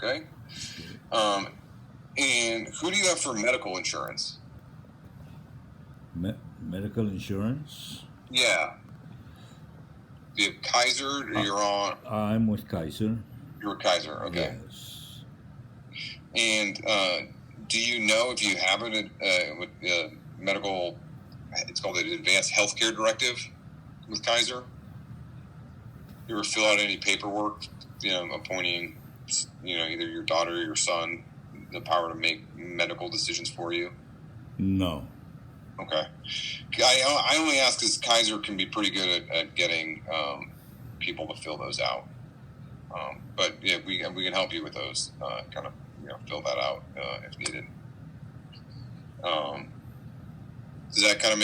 Okay. And who do you have for medical insurance? Medical insurance. Yeah. Do you have Kaiser or Uh, you're on? I'm with Kaiser. You're Kaiser. Okay. Yes. And do you know if you have it with medical? It's called an Advanced Healthcare Directive with Kaiser. You ever fill out any paperwork, appointing, either your daughter or your son the power to make medical decisions for you? No. Okay. I only ask because Kaiser can be pretty good at getting people to fill those out. But yeah, we can help you with those. Kind of fill that out if needed. Does that kind of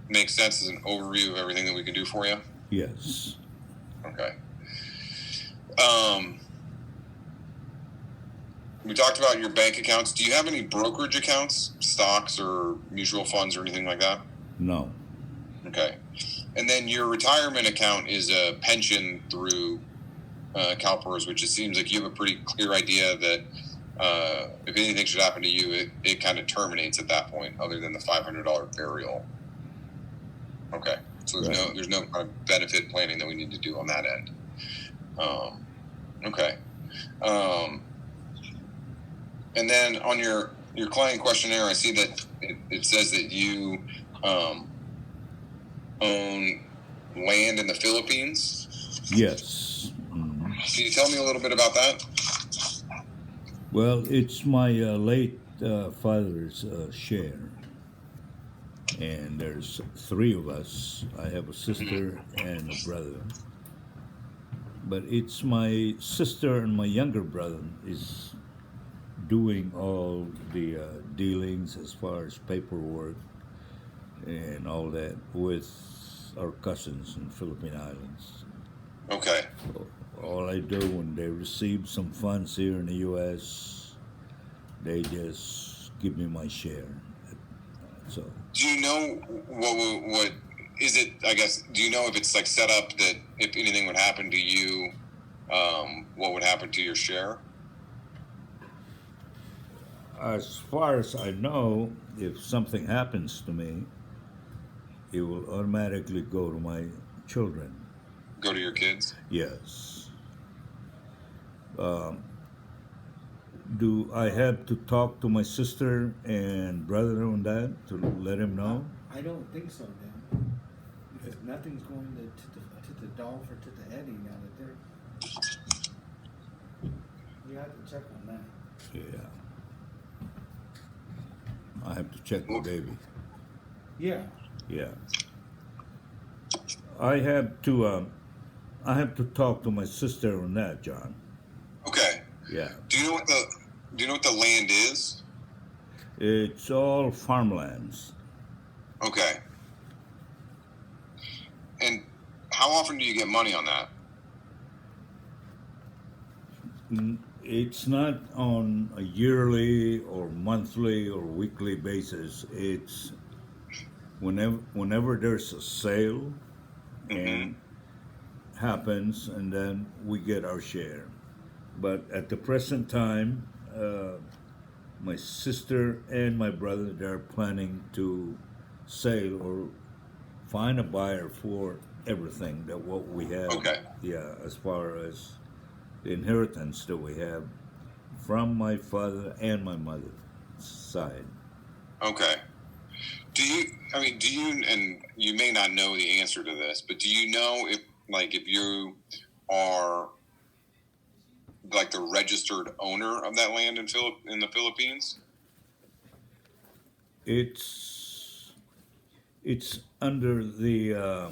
make sense as an overview of everything that we can do for you? Yes. Okay. We talked about your bank accounts. Do you have any brokerage accounts, stocks or mutual funds or anything like that? No. Okay. And then your retirement account is a pension through CalPERS, which it seems like you have a pretty clear idea that if anything should happen to you, it kind of terminates at that point, other than the $500 burial. Okay. So there's no kind of benefit planning that we need to do on that end. Okay. And then on your client questionnaire, I see that it says that you own land in the Philippines. Yes. Can you tell me a little bit about that? Well, it's my late father's share. And there's three of us. I have a sister and a brother. But it's my sister and my younger brother is doing all the dealings as far as paperwork and all that with our cousins in Philippine Islands. Okay. So all I do when they receive some funds here in the U.S., they just give me my share. So. Do you know what is it? I guess. Do you know if it's like set up that if anything would happen to you, what would happen to your share? As far as I know, if something happens to me, it will automatically go to my children. Go to your kids? Yes. Do I have to talk to my sister and brother on that to let him know? I don't think so, Dan. Because nothing's going to the Dolph or to the Eddie now that they're. You have to check on that. Yeah. I have to check with Davey. Yeah. Yeah. I have to talk to my sister on that, John. Okay. Yeah. Do you know what the land is? It's all farmlands. Okay. And how often do you get money on that? It's not on a yearly or monthly or weekly basis. It's whenever there's a sale and happens, and then we get our share. But at the present time, my sister and my brother, they're planning to sell or find a buyer for everything that what we have. Okay. Yeah, as far as the inheritance that we have from my father and my mother's side. Okay. Do you, and you may not know the answer to this, but do you know if you are like the registered owner of that land in the Philippines? It's under the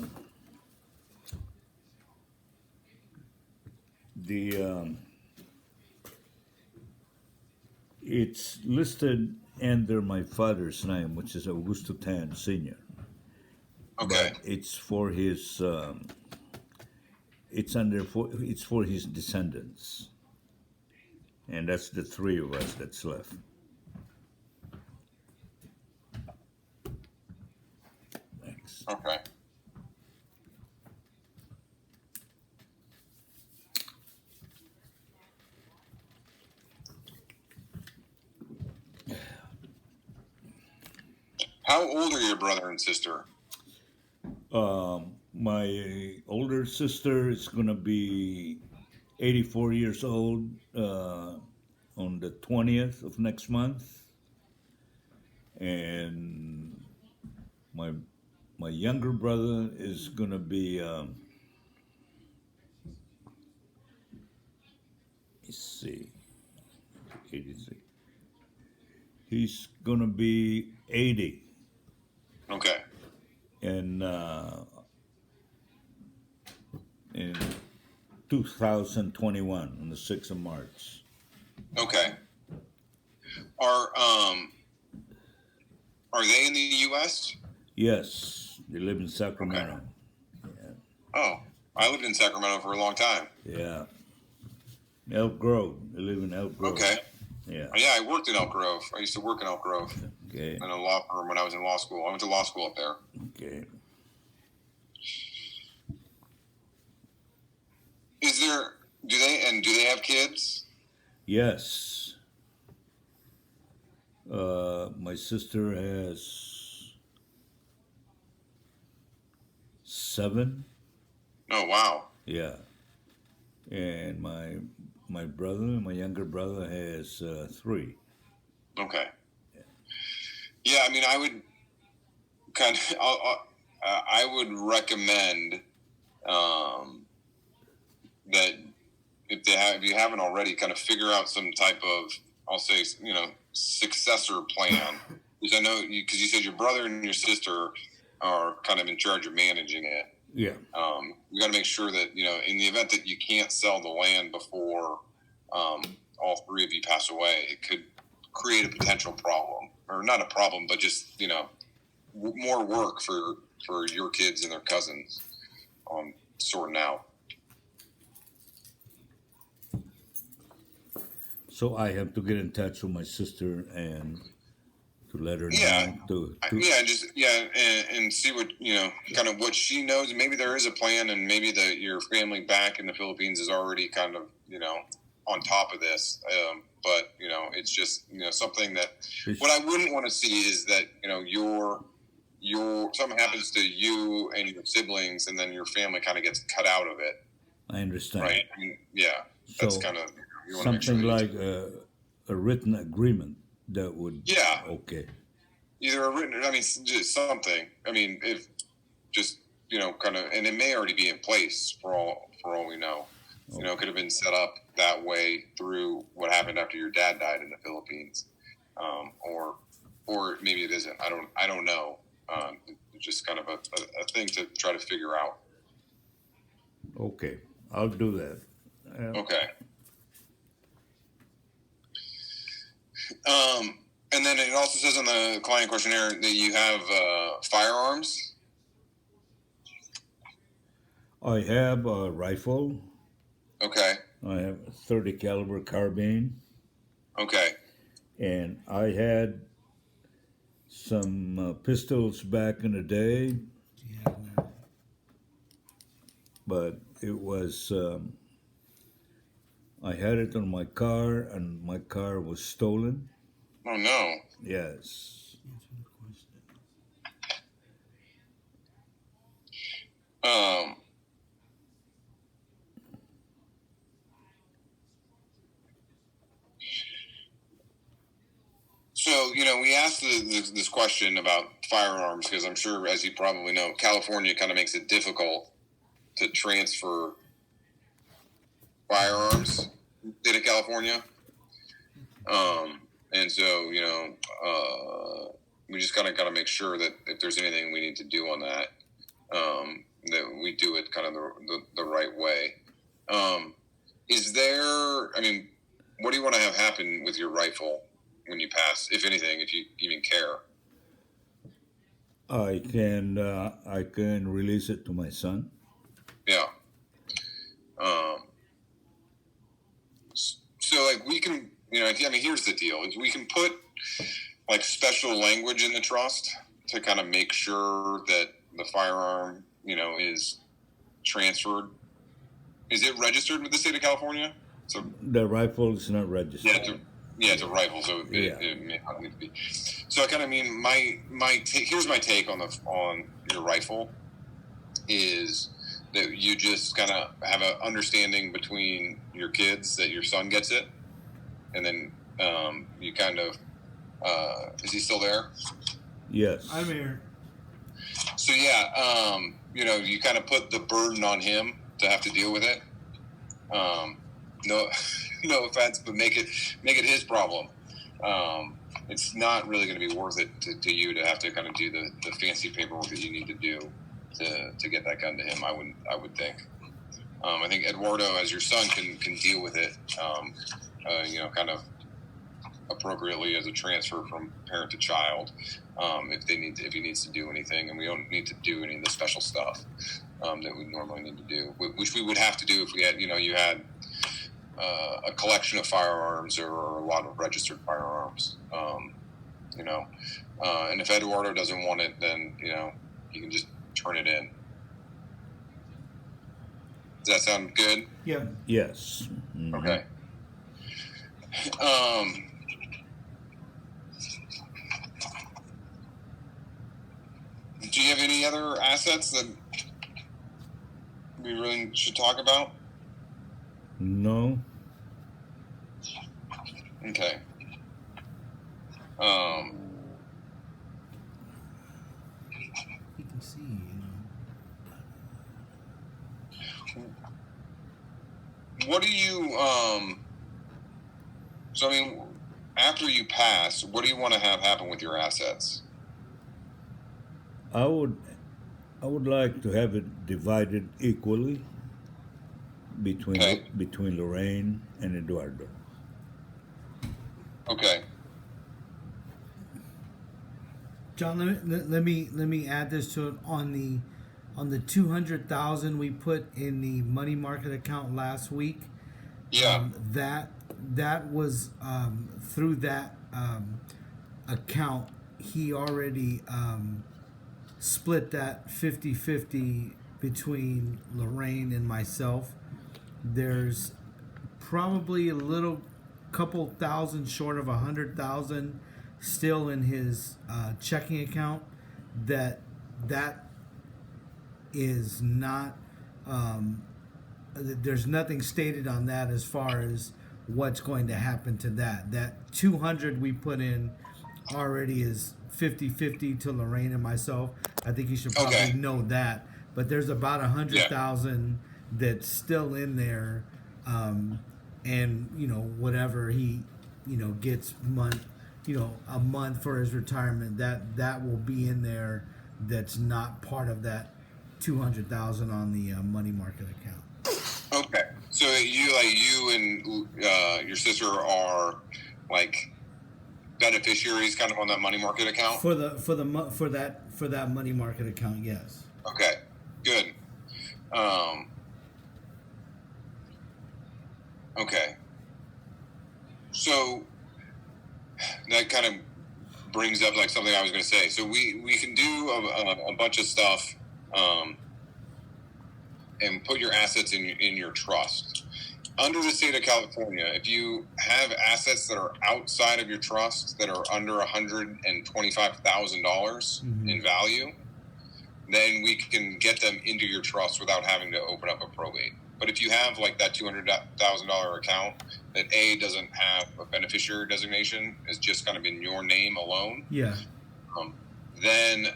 it's listed under my father's name, which is Augusto Tan Senior. Okay. But it's for his it's for his descendants, and that's the three of us that's left. Thanks. Okay. How old are your brother and sister? My older sister is gonna be 84 years old on the 20th of next month, and my my younger brother is gonna be let's see, 83. He's gonna be 80 Okay. in 2021 on the 6th of March. Okay. Are um are they in the U.S.? Yes, they live in Okay. Sacramento. Oh, I lived in Sacramento for a long time. Yeah, Elk Grove. They live in Elk Grove. Okay. Yeah. Yeah, I worked in Elk Grove. I used to work in Elk Grove Okay. in a law firm when I was in law school. I went to law school up there. Okay. Is there do they have kids? Yes. My sister has 7. Oh wow. Yeah. And my brother, my younger brother, has 3. Okay. Yeah, I mean, I would kind of I would recommend that if you haven't already, kind of figure out some type of, I'll say, successor plan. Because I know because you said your brother and your sister are kind of in charge of managing it. Yeah. You got to make sure that in the event that you can't sell the land before all 3 of you pass away, it could create a potential problem, or not a problem, but just more work for your kids and their cousins sorting out. So I have to get in touch with my sister and to let her Yeah. know And see what kind of what she knows. Maybe there is a plan, and maybe your family back in the Philippines is already kind of on top of this. But it's just something that what I wouldn't want to see is that your something happens to you and your siblings, and then your family kind of gets cut out of it. I understand. Right? Yeah. That's So kind of something like a written agreement that would. Yeah. Okay. Either a written, I mean, just something. I mean, if just kind of, and it may already be in place for all we know. It could have been set up that way through what happened after your dad died in the Philippines, or maybe it isn't. I don't know. It's just kind of a thing to try to figure out. Okay, I'll do that. Okay. And then it also says on the client questionnaire that you have firearms. I have a rifle. Okay. I have a 30 caliber carbine. Okay. And I had some pistols back in the day, but it was I had it on my car, and my car was stolen. Oh no. Yes. So we asked this question about firearms because I'm sure, as you probably know, California kind of makes it difficult to transfer firearms in the state of California. And so we just kind of got to make sure that if there's anything we need to do on that, that we do it kind of the right way. Is there? I mean, what do you want to have happen with your rifle when you pass, if anything, if you even care? I can release it to my son. Yeah. So like we can, I mean, here's the deal: is we can put like special language in the trust to kind of make sure that the firearm, is transferred. Is it registered with the state of California? So the rifle is not registered. Yeah, it's a rifle, so Yeah. it may not need to be. So I kind of mean here's my take on your rifle is that you just kind of have an understanding between your kids that your son gets it, and then you kind of is he still there? Yes. I'm here. So yeah, you kind of put the burden on him to have to deal with it. No, no offense, but make it his problem. It's not really going to be worth it to you to have to kind of do the fancy paperwork that you need to do to get that gun to him. I would think. I think Eduardo, as your son, can deal with it. Kind of appropriately as a transfer from parent to child, if he needs to do anything, and we don't need to do any of the special stuff that we normally need to do, which we would have to do if we had, you had a collection of firearms or a lot of registered firearms, and if Eduardo doesn't want it, then you can just turn it in. Does that sound good? Yeah. Yes. Mhm. Okay. Do you have any other assets that we really should talk about? No. Okay. You can see, What do you so I mean, after you pass, what do you want to have happen with your assets? I would like to have it divided equally between Okay. between Lorraine and Eduardo. Okay. John, let me add this to it on the 200,000 we put in the money market account last week. Yeah. That was through that account. He already split that 50-50 between Lorraine and myself. There's probably a little couple thousand short of 100,000 still in his checking account that is not there's nothing stated on that as far as what's going to happen to that 200 we put in already is 50-50 to Lorraine and myself. I think you should probably Okay. know that, but there's about 100,000 that's still in there, and whatever he gets a month for his retirement, that will be in there. That's not part of that 200,000 on the money market account. Okay. So you and your sister are like beneficiaries kind of on that money market account? For that money market account, yes. Okay. Good. Okay. So that kind of brings up like something I was going to say. So we can do a bunch of stuff, and put your assets in your trust. Under the state of California, if you have assets that are outside of your trust that are under $125,000 in value, then we can get them into your trust without having to open up a probate. But if you have like that $200,000 account that doesn't have a beneficiary designation, is just kind of in your name alone, Yeah. then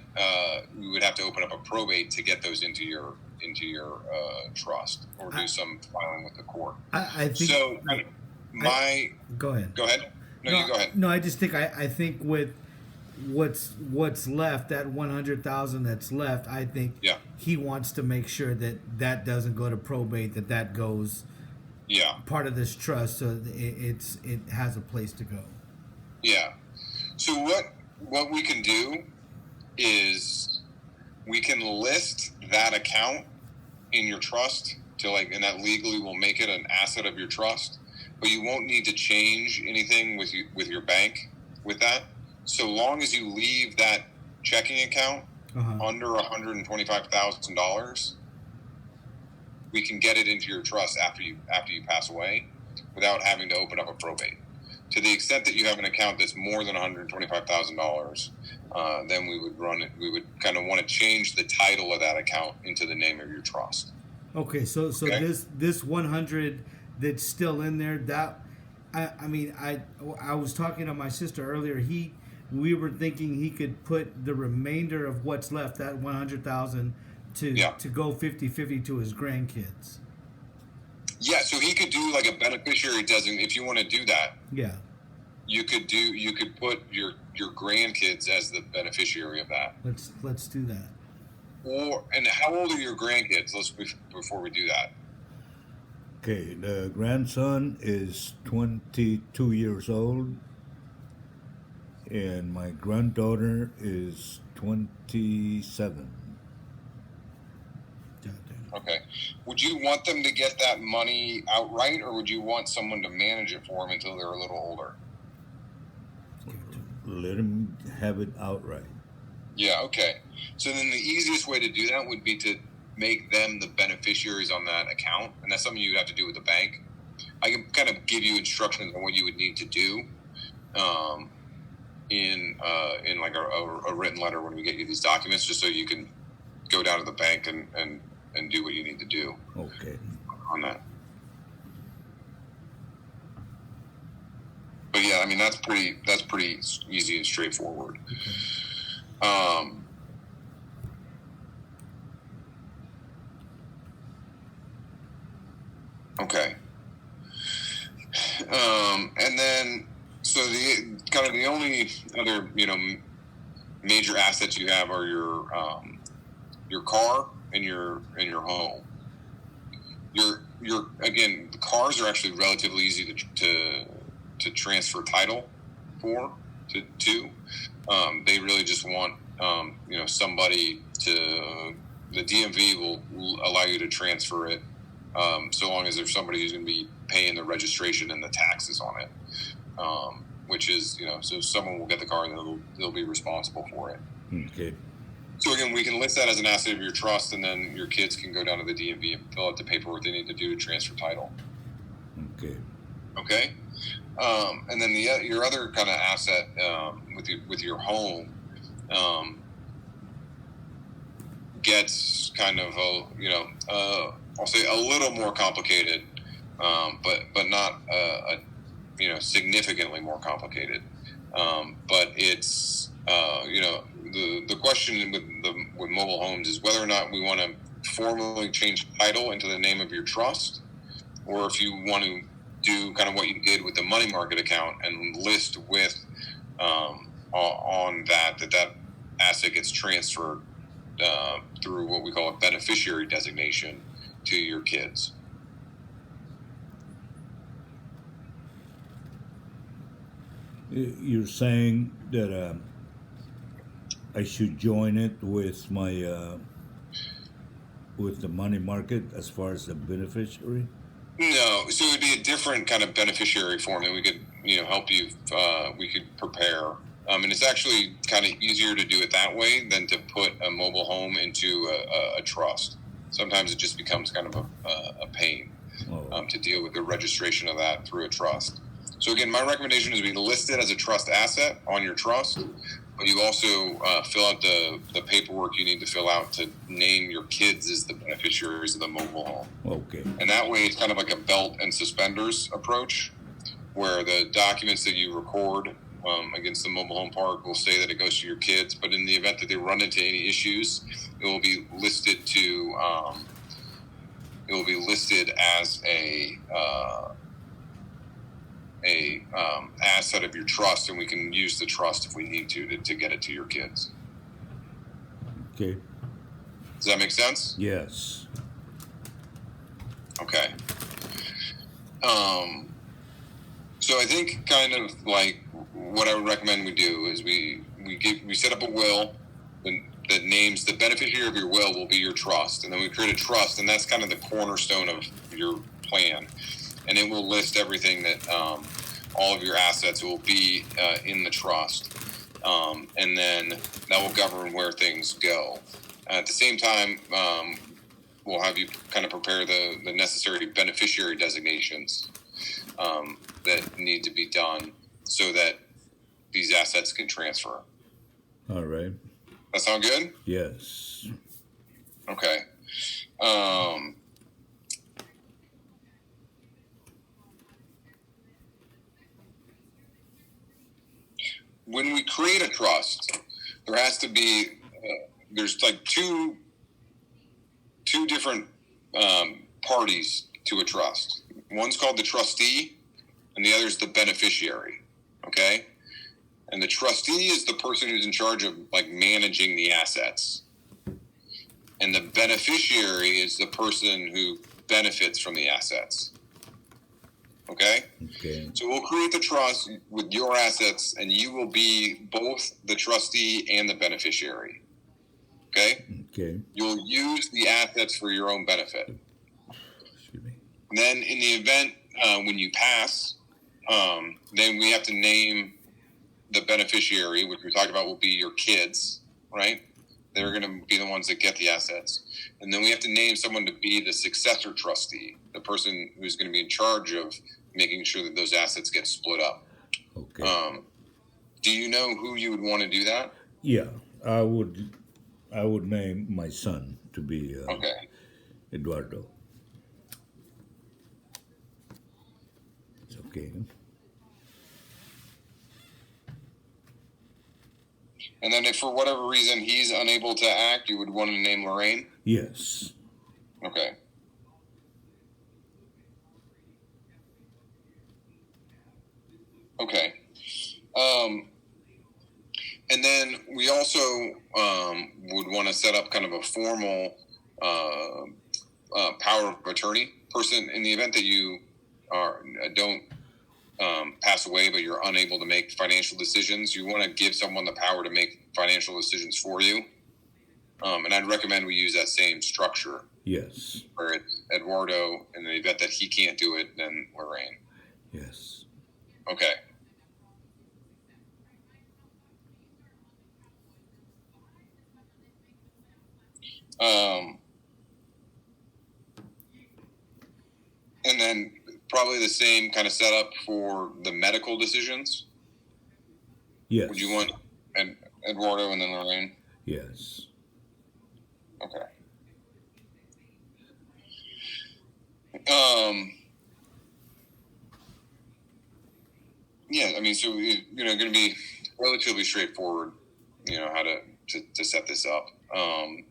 we would have to open up a probate to get those into your trust, or do some filing with the court. I think So go ahead. Go ahead. No, you go ahead. No, I just think I think with what's left, that 100,000 that's left, I think Yeah. he wants to make sure that doesn't go to probate, that goes Yeah. part of this trust, so it has a place to go. Yeah. So what we can do is we can list that account in your trust and that legally will make it an asset of your trust, but you won't need to change anything with your bank with that. So long as you leave that checking account under $125,000, we can get it into your trust after you pass away without having to open up a probate. To the extent that you have an account that's more than $125,000, then we would run it. We would kind of want to change the title of that account into the name of your trust. Okay, so Okay. this 100 that's still in there, that I mean I was talking to my sister earlier. We were thinking he could put the remainder of what's left, that 100,000, Yeah. to go 50-50 to his grandkids. Yeah, so he could do like a beneficiary designation. If you want to do that, Yeah. you could put your grandkids as the beneficiary of that. Let's do that. And how old are your grandkids? Before we do that. Okay, the grandson is 22 years old, and my granddaughter is 27. Okay. Would you want them to get that money outright, or would you want someone to manage it for them until they're a little older? Let him have it outright. Yeah, okay. So then the easiest way to do that would be to make them the beneficiaries on that account, and that's something you would have to do with the bank. I can kind of give you instructions on what you would need to do in like a written letter when we get you these documents, just so you can go down to the bank and do what you need to do. Okay. On that. But yeah, I mean that's pretty easy and straightforward. Okay. And then so the only other major assets you have are your car and your home. Again, the cars are actually relatively easy to transfer title to. They really just want somebody to. The DMV will allow you to transfer it, so long as there's somebody who's going to be paying the registration and the taxes on it, which is so someone will get the car and they'll be responsible for it. Okay. So again, we can list that as an asset of your trust, and then your kids can go down to the DMV and fill out the paperwork they need to do to transfer title. Okay. Okay. And then your other kind of asset with your home gets kind of I'll say a little more complicated, but not significantly more complicated. But it's the question with mobile homes is whether or not we want to formally change title into the name of your trust, or if you want to do kind of what you did with the money market account and list with on that asset gets transferred through what we call a beneficiary designation to your kids. You're saying that I should join it with my with the money market as far as the beneficiary? No, so it would be a different kind of beneficiary form that we could help you. We could prepare, and it's actually kind of easier to do it that way than to put a mobile home into a trust. Sometimes it just becomes kind of a pain to deal with the registration of that through a trust. So again, my recommendation is we list it as a trust asset on your trust, but you also fill out the paperwork you need to fill out to name your kids as the beneficiaries of the mobile home. Okay. And that way it's kind of like a belt and suspenders approach, where the documents that you record against the mobile home park will say that it goes to your kids, but in the event that they run into any issues, it will be listed as a asset of your trust, and we can use the trust if we need to get it to your kids. Okay. Does that make sense? Yes. Okay. So I think kind of like what I would recommend we do is we set up a will that names the beneficiary of your will be your trust, and then we create a trust, and that's kind of the cornerstone of your plan, and it will list everything that all of your assets will be in the trust, and then that will govern where things go. At the same time, we'll have you kind of prepare the necessary beneficiary designations. that need to be done so that these assets can transfer. All right. That sound good? Yes. Okay. When we create a trust, there has to be there's like two different parties to a trust. One's called the trustee, and the other is the beneficiary. Okay, and the trustee is the person who's in charge of like managing the assets, and the beneficiary is the person who benefits from the assets. Okay? Okay. So we'll create the trust with your assets, and you will be both the trustee and the beneficiary. Okay? Okay. You'll use the assets for your own benefit. Excuse me. And then in the event when you pass, then we have to name the beneficiary, which we talked about will be your kids, right? They're going to be the ones that get the assets. And then we have to name someone to be the successor trustee, the person who's going to be in charge of making sure that those assets get split up. Okay. Do you know who you would want to do that? Yeah, I would name my son to be Okay. Eduardo. It's okay. And then if for whatever reason he's unable to act, you would want to name Lorraine? Yes. Okay. Okay. And then we also would want to set up kind of a formal power of attorney person in the event that you don't pass away, but you're unable to make financial decisions. You want to give someone the power to make financial decisions for you. And I'd recommend we use that same structure. Yes. Where it's Eduardo, in the event that he can't do it, then Lorraine. Yes. Okay. And then probably the same kind of setup for the medical decisions. Yes. Would you want Eduardo and then Lorraine? Yes. Okay. Yeah, I mean, so going to be relatively straightforward. How to set this up, and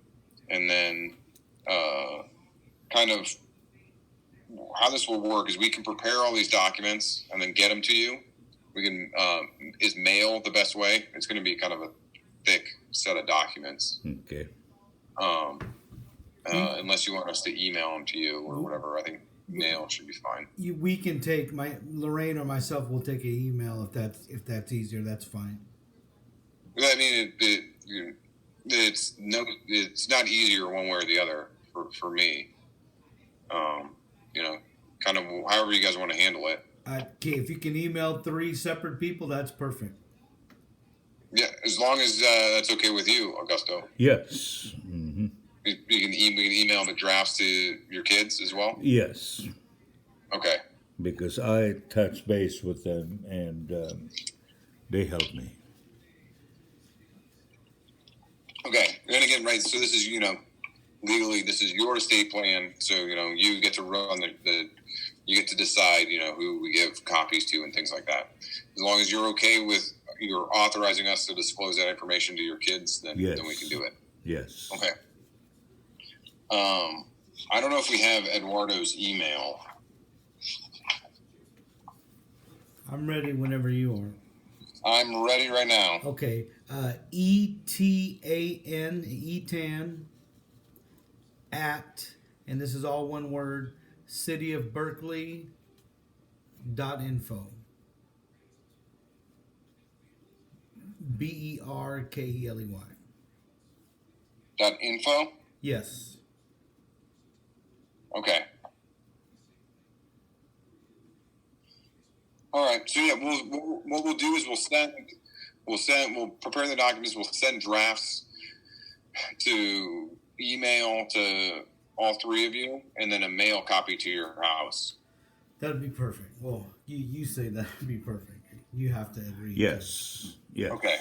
then kind of how this will work is we can prepare all these documents and then get them to you. We can is mail the best way? It's going to be kind of a thick set of documents. Okay. Unless you want us to email them to you or whatever, I think mail should be fine. We can take Lorraine or myself will take an email if that's easier. That's fine. I mean, it's not easier one way or the other for me. Kind of however you guys want to handle it. Okay, if you can email 3 separate people, that's perfect. Yeah, as long as that's okay with you, Augusto. Yes. Mm-hmm. We can email the drafts to your kids as well. Yes. Okay. Because I touched base with them and they helped me. Okay. And again, right. So this is legally this is your estate plan. So you get to run you get to decide who we give copies to and things like that. As long as you're okay with you're authorizing us to disclose that information to your kids, then Yes. then we can do it. Yes. Okay. I don't know if we have Eduardo's email. I'm ready whenever you are. I'm ready right now. Okay. ETAN at, and this is all one word, cityofberkeley.info. BERKELEY. .info? Yes. Okay. All right. So yeah, what we'll do is we'll prepare the documents. We'll send drafts to email to all 3 of you, and then a mail copy to your house. That'd be perfect. Well, you say that'd be perfect. You have to agree. Yes. Yes. Okay.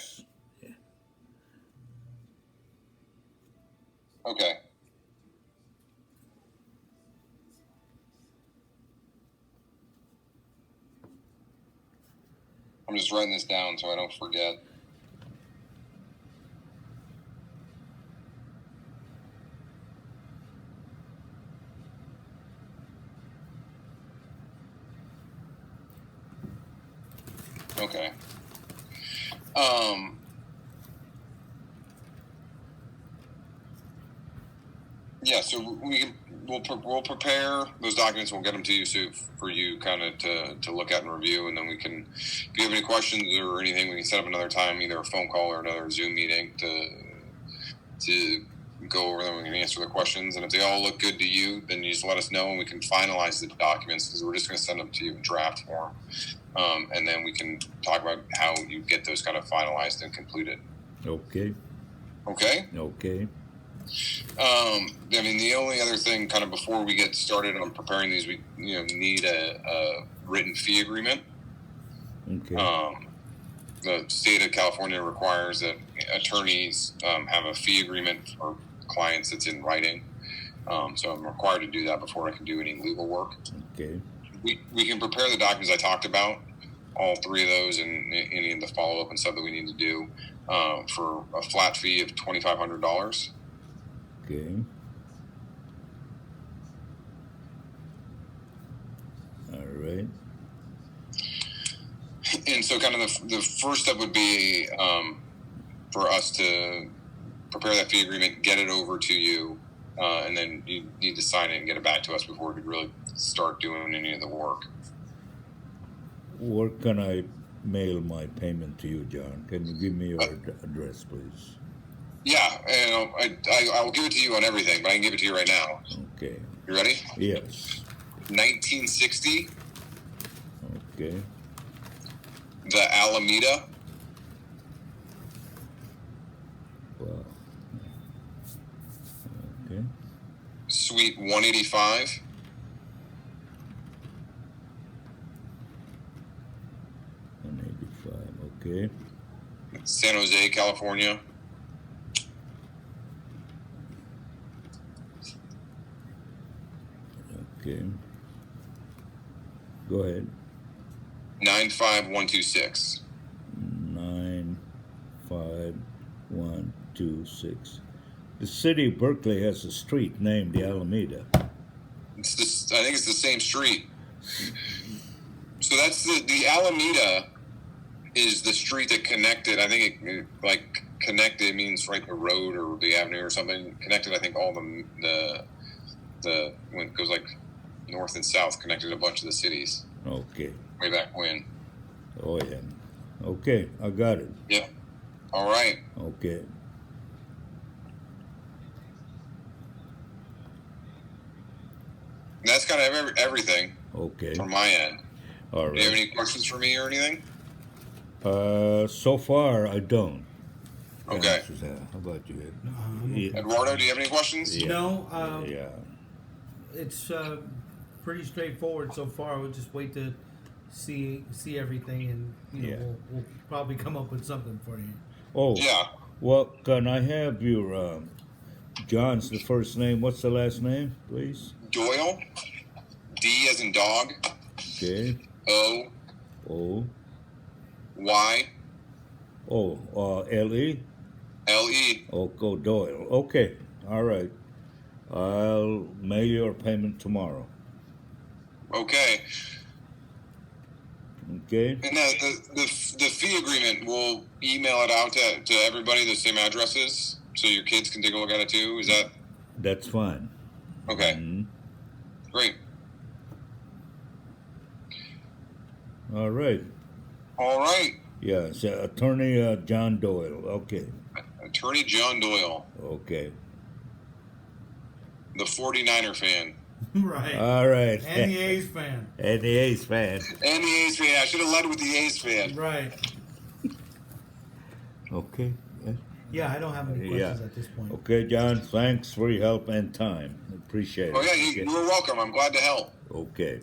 Okay. I'm just writing this down so I don't forget. Okay. Yeah, so we'll prepare those documents. We'll get them to you so for you kind of to look at and review, and then we can, if you have any questions or anything, we can set up another time, either a phone call or another Zoom meeting to go over them. We can answer the questions, and if they all look good to you, then you just let us know, and we can finalize the documents because we're just going to send them to you in draft form, and then we can talk about how you get those kind of finalized and completed. Okay. Okay. Okay. I mean, the only other thing, kind of before we get started on preparing these, we need a written fee agreement. Okay. The state of California requires that attorneys have a fee agreement for clients that's in writing. So I'm required to do that before I can do any legal work. Okay. We can prepare the documents I talked about, all three of those, and any of the follow up and stuff that we need to do for a flat fee of $2,500. Okay. All right. And so, kind of the first step would be for us to prepare that fee agreement, get it over to you, and then you need to sign it and get it back to us before we could really start doing any of the work. Where can I mail my payment to you, John? Can you give me your address, please? Yeah, and I'll give it to you on everything, but I can give it to you right now. Okay. You ready? Yes. 1960, Okay. the Alameda, Wow. Okay. Suite 185, 185. Okay. San Jose, California. Okay. Go ahead. 95126. 95126. The city of Berkeley has a street named the Alameda. It's this. I think it's the same street. So that's the Alameda is the street that connected. I think it like connected means like the road or the avenue or something. Connected. I think all the when it goes like north and south, connected a bunch of the cities Okay. way back when. Oh, yeah. Okay, I got it. Yeah. All right. Okay. And that's kind of everything Okay. from my end. All Do you have right. any questions for me or anything? So far, I don't. Okay. How about you, Ed? Um, Eduardo, do you have any questions? Yeah. No, Yeah. it's pretty straightforward so far. We'll just wait to see everything, and Yeah. we'll probably come up with something for you. Oh, Yeah. well, can I have your, John's the first name. What's the last name, please? Doyle. D as in dog. Okay. O O. Y L-E? L E. Oh, go Doyle. Okay. All right. I'll mail your payment tomorrow. Okay. Okay? And the fee agreement, we'll email it out to everybody, the same addresses, so your kids can take a look at it too. Is that That's fine. okay? Mhm. Great. All right. All right. Yeah, so Attorney John Doyle. Okay. Attorney John Doyle, Okay. the 49er fan. Right. All right. And the A's fan. And the A's fan. And the A's fan. I should have led with the A's fan. Right. Okay. Yeah. Yeah, I don't have any questions at this point. Okay, John, thanks for your help and time. Appreciate it. Oh, yeah, you're welcome. I'm glad to help. Okay.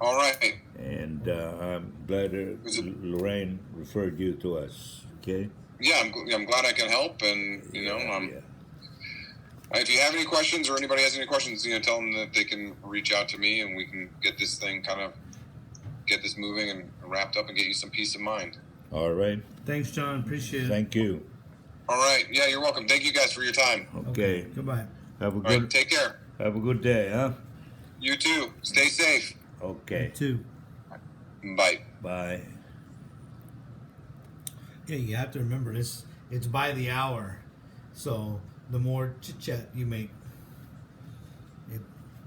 All right. And I'm glad Was it- Lorraine referred you to us. Okay. Yeah, I'm glad I can help, and Yeah. if you have any questions or anybody has any questions, tell them that they can reach out to me, and we can get this thing get this moving and wrapped up, and get you some peace of mind. All right. Thanks, John. Appreciate it. Thank you. All right. Yeah, you're welcome. Thank you guys for your time. Okay. Goodbye. Have a All right. good Take care. have a good day, huh? You too. Stay safe. Okay. Two. Bye. Bye. Yeah, you have to remember this. It's by the hour, so the more chit chat you make,